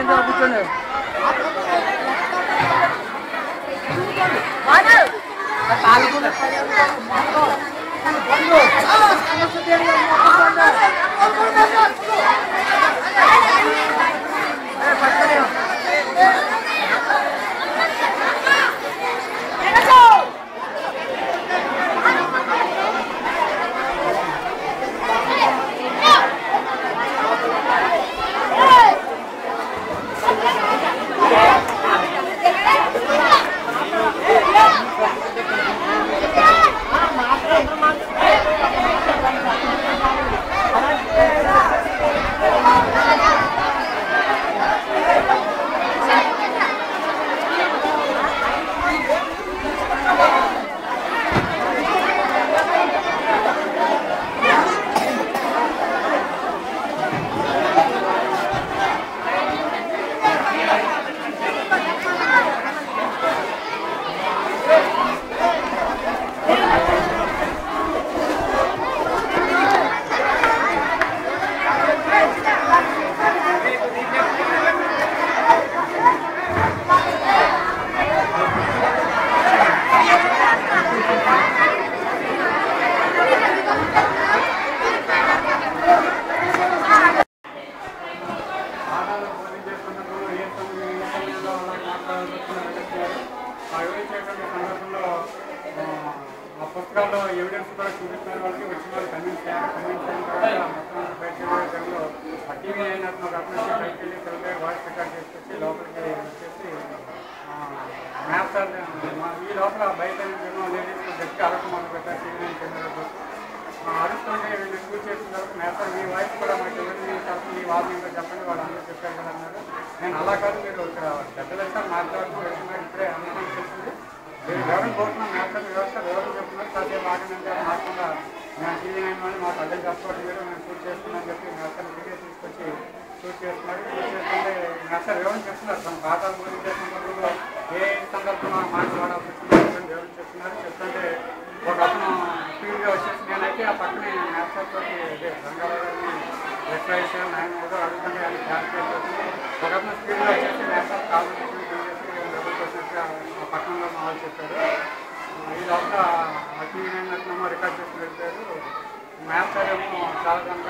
కూర్చోండి. పుస్తకాల్లో ఎవిడెన్స్ కూడా చూపిస్తున్నారు. వాళ్ళకి వచ్చిన వాళ్ళు కన్విన్స్ అయిన తర్వాత మొత్తం బయటలో టీవీ అయినట్టు ఒక అతను బయటకు వెళ్ళి తెలుగు వాయిస్ రికార్డ్ చేసుకొచ్చి లోపలికి వచ్చేసి మ్యాథ్స్ ఈ లోపల బయట లేడీస్ గట్టి అరవడం మొదలు పెట్టారు. టీవీ నైన్ కెమెరాకు అరుస్తుంటే వీళ్ళు పూర్తి చేసిన తర్వాత మ్యాథ్స్ మీ వాయిస్ కూడా మాకు ఎవరిని తరఫున మీ వాళ్ళు ఏంటో చెప్పండి, వాళ్ళు అందరూ చెప్పారు కదా అన్నారు. నేను అలా కాదు, మీరు ఇక్కడ డబ్బులు వేస్తారు మాట్లాడుతూ వెళ్తున్నారు, ఇప్పుడే అందరం తెలిసింది. మీరు ఎవరిని కోరుతున్నాం మ్యాథ్స్ వ్యవస్థ ఎవరు చెప్తున్నారు కాసేపు ఆగనంటే మాకుండా మేము టీవీ నైన్ వాళ్ళు మాకు అడ్డం చెప్పడం మీరు మేము షూట్ చేస్తున్నాం చెప్పి మ్యాథ్స్ వీడియో తీసుకొచ్చి షూట్ చేస్తున్నారు. షూట్ చేస్తుంటే మ్యాథ్స్ వివరణ చెప్తున్నారు. తమ ఖాతాల గురించి సందర్భంలో ఏ సందర్భంలో మాట్లాడాల్సి వచ్చిందని వివరణ చెప్తున్నారు. చెప్తుంటే ఒక అతను స్పీడ్గా వచ్చేసి నేనైతే ఆ పక్కనే మ్యాథ్స్ తోటి రంగారావు గారిని ఎక్సైజ్ ఆయన ఏదో అడుగుతుంటే ఆయన క్లాస్ చేసి ఒక అతను స్పీడ్గా వచ్చేసి మ్యాథ్స్ కాల్ ఆ పట్టణంలో మా వాళ్ళు చెప్పారు. ఈ లోపల టీవీ నైన్ రికార్డ్ చేసి వెళ్ళిపోయారు. మ్యాథ్స్ ఏమో చాలా